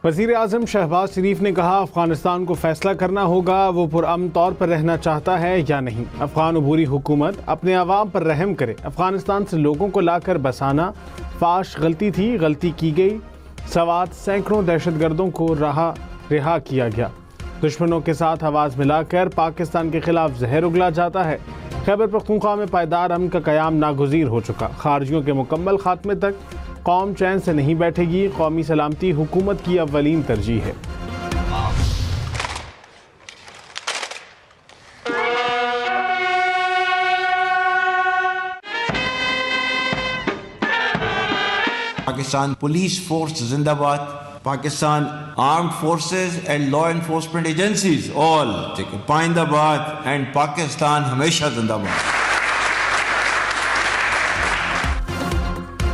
वज़ीर आज़म शहबाज शरीफ ने कहा, अफगानिस्तान को फैसला करना होगा वो पुरअमन तौर पर रहना चाहता है या नहीं। अफगान अबूरी हुकूमत अपने अवाम पर रहम करे। अफगानिस्तान से लोगों को लाकर बसाना फाश गलती थी, गलती की गई। सवात सैकड़ों दहशतगर्दों को रिहा किया गया। दुश्मनों के साथ आवाज़ मिलाकर पाकिस्तान के खिलाफ जहर उगला जाता है। खैबर पख्तूनख्वा में पायदार अमन का क़याम नागुज़ीर हो चुका। खारजियों के मुकम्मल खात्मे तक कौम चैन से नहीं बैठेगी। कौमी सलामती हुकूमत की अव्वलीन तरजीह है। पाकिस्तान पुलिस फोर्स जिंदाबाद, Pakistan armed forces and law enforcement agencies all पाइंदाबाद एंड पाकिस्तान हमेशा जिंदाबाद।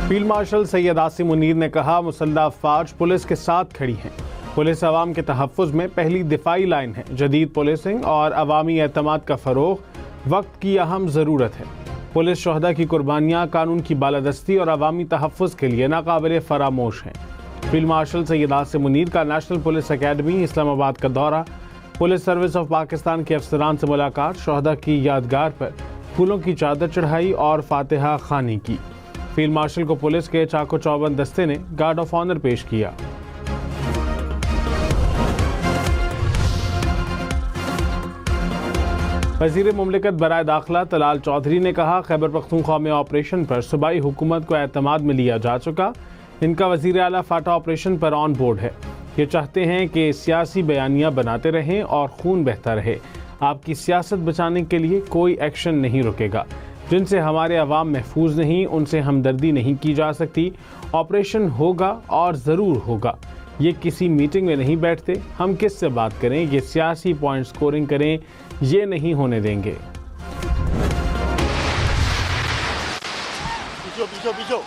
फील्ड मार्शल सैयद आसिम मुनीर ने कहा, मुसल्लह अफवाज पुलिस के साथ खड़ी हैं। पुलिस अवाम के तहफ़्फ़ुज़ में पहली दिफाई लाइन है। जदीद पुलिसिंग और अवामी एतमाद का फ़रोग़ वक्त की अहम ज़रूरत है। पुलिस शहदा की कुर्बानियाँ कानून की बालादस्ती और अवामी तहफ़्फ़ुज़ के लिए नाकाबिले फ़रामोश हैं। फील्ड मार्शल सैयद आसिम मुनीर का नेशनल पुलिस अकेडमी इस्लामाबाद का दौरा, पुलिस सर्विस ऑफ पाकिस्तान के अफसरान से मुलाकात, शहदा की यादगार पर फूलों की चादर चढ़ाई और फातिहा खानी की। फील्ड मार्शल को पुलिस के चाको चौबंद दस्ते ने गार्ड ऑफ ऑनर पेश किया। वज़ीर मुमलिकत बराए दाखिला तलाल चौधरी ने कहा, खैबर पख्तूनख्वा में ऑपरेशन पर सूबाई हुकूमत को एतमाद में लिया जा चुका। इनका वज़ीर आला फाटा ऑपरेशन पर ऑन बोर्ड है। ये चाहते हैं कि सियासी बयानियाँ बनाते रहें और खून बहता रहे। आपकी सियासत बचाने के लिए कोई एक्शन नहीं रुकेगा। जिनसे हमारे अवाम महफूज नहीं, उनसे हमदर्दी नहीं की जा सकती। ऑपरेशन होगा और ज़रूर होगा। ये किसी मीटिंग में नहीं बैठते। हम किस से बात करें, ये सियासी पॉइंट स्कोरिंग करें, ये नहीं होने देंगे। पीछो पीछो पीछो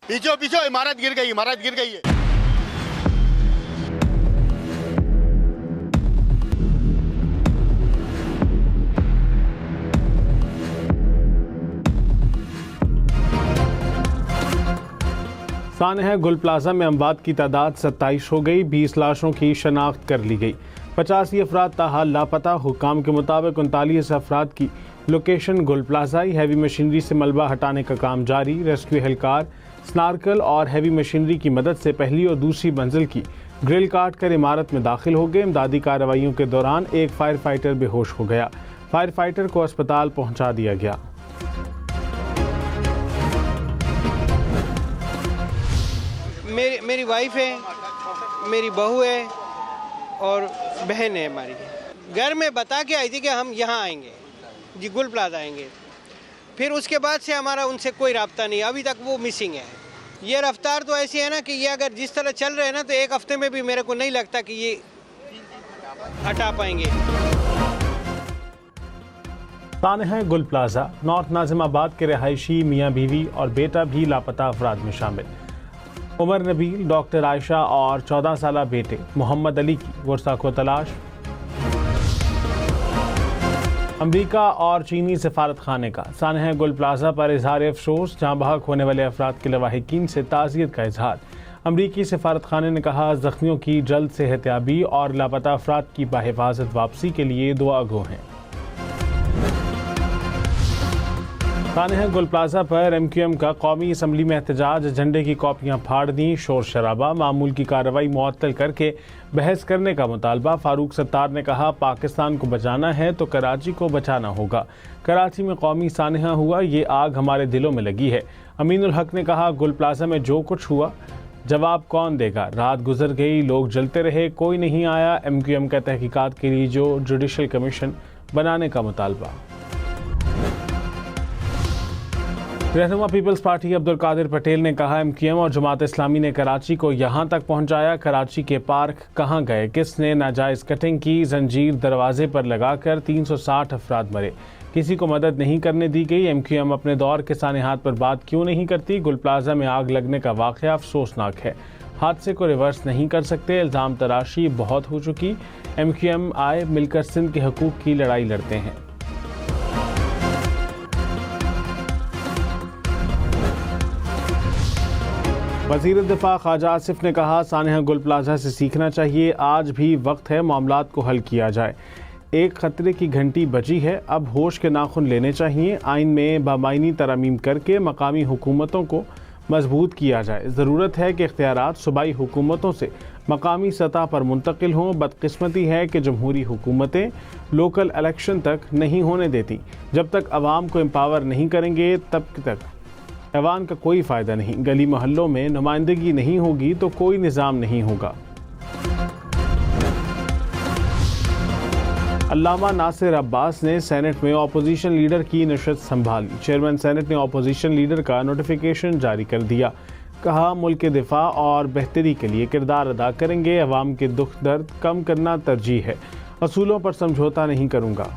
पीछो पीछो, इमारत गिर गई, इमारत गिर गई है। सानहा गुल प्लाजा में अमवात की तादाद 27 हो गई। 20 लाशों की शनाख्त कर ली गई। 85 अफराद ताहाल लापता। हुक्काम के मुताबिक 39 अफराद की लोकेशन गुल प्लाजाई। हैवी मशीनरी से मलबा हटाने का काम जारी। रेस्क्यू हेलकार, स्नार्कल और हैवी मशीनरी की मदद से पहली और दूसरी मंजिल की ग्रिल काट कर इमारत में दाखिल हो गए। इमदादी कार्रवाइयों के दौरान एक फायर फाइटर बेहोश हो गया। फायर फाइटर को अस्पताल पहुंचा दिया गया। मेरी वाइफ है, मेरी बहू है और बहन है हमारी। घर में बता के आई थी कि हम यहाँ आएंगे जी, गुल प्लाजा आएंगे। फिर उसके बाद से हमारा उनसे कोई राब्ता नहीं, अभी तक वो मिसिंग है। ये रफ्तार तो ऐसी है ना कि ये अगर जिस तरह चल रहे हैं ना, तो एक हफ्ते में भी मेरे को नहीं लगता कि ये हटा पाएंगे। सानहा गुल प्लाजा नॉर्थ नाजिमाबाद के रहायशी मियाँ बीवी और बेटा भी लापता अफराद में शामिल। उमर नबील, डॉक्टर आयशा और 14 साला बेटे मोहम्मद अली की वर्षा को तलाश। अमरीका और चीनी सफारत खाने का सानहा गुल प्लाजा पर इजहार अफसोस। जहाँ बहक होने वाले अफराद के लवाहिकीन से ताज़ियत का इजहार। अमरीकी सफारत खाने ने कहा, जख्मियों की जल्द सेहतयाबी और लापता अफराद की बाहिफाजत वापसी के लिए दुआ गो हैं। सानहा गुल प्लाजा पर MQM का कौमी असम्बली में एहतजाज। झंडे की कॉपियाँ फाड़ दी, शोर शराबा। मामूल की कार्रवाई मुअत्तल करके बहस करने का मुतालबा। फारूक सत्तार ने कहा, पाकिस्तान को बचाना है तो कराची को बचाना होगा। कराची में कौमी सानहा हुआ, ये आग हमारे दिलों में लगी है। अमीनुल हक ने कहा, गुल प्लाजा में जो कुछ हुआ जवाब कौन देगा। रात गुजर गई, लोग जलते रहे, कोई नहीं आया। MQM का तहकीकात के लिए जो जुडिशल कमीशन बनाने का मुतालबा। रहनुमा पीपल्स पार्टी अब्दुल कादिर पटेल ने कहा, MQM और जमात इस्लामी ने कराची को यहाँ तक पहुँचाया। कराची के पार्क कहाँ गए, किसने नाजायज़ कटिंग की। जंजीर दरवाजे पर लगाकर 360 अफराद मरे, किसी को मदद नहीं करने दी गई। MQM अपने दौर के सानेहात पर बात क्यों नहीं करती। गुल प्लाजा में आग लगने का वाक़या अफसोसनाक है। हादसे को रिवर्स नहीं कर सकते। इल्ज़ाम तराशी बहुत हो चुकी। MQM आए मिलकर सिंध के हकूक़ की लड़ाई लड़ते हैं। वज़ीर दिफा ख्वाजा आसिफ ने कहा, सानिया गुल प्लाजा से सीखना चाहिए, आज भी वक्त है मामलात को हल किया जाए। एक खतरे की घंटी बजी है, अब होश के नाखुन लेने चाहिए। आइन में बामायनी तरमीम करके मकामी हुकूमतों को मजबूत किया जाए। ज़रूरत है कि इख्तियारात सूबाई हुकूमतों से मकामी सतह पर मुंतकिल हों। बदकिस्मती है कि जमहूरी हुकूमतें लोकल इलेक्शन तक नहीं होने देती। जब तक अवाम को एम्पावर नहीं करेंगे तब तक ऐवान का कोई फ़ायदा नहीं। गली मोहल्लों में नुमाइंदगी नहीं होगी तो कोई निज़ाम नहीं होगा। अल्लामा नासिर अब्बास ने सेनेट में अपोजिशन लीडर की नशस्त संभाली। चेयरमैन सेनेट ने अपोजिशन लीडर का नोटिफिकेशन जारी कर दिया। कहा, मुल्क के दिफा और बेहतरी के लिए किरदार अदा करेंगे। अवाम के दुख दर्द कम करना तरजीह है, असूलों पर समझौता नहीं करूँगा।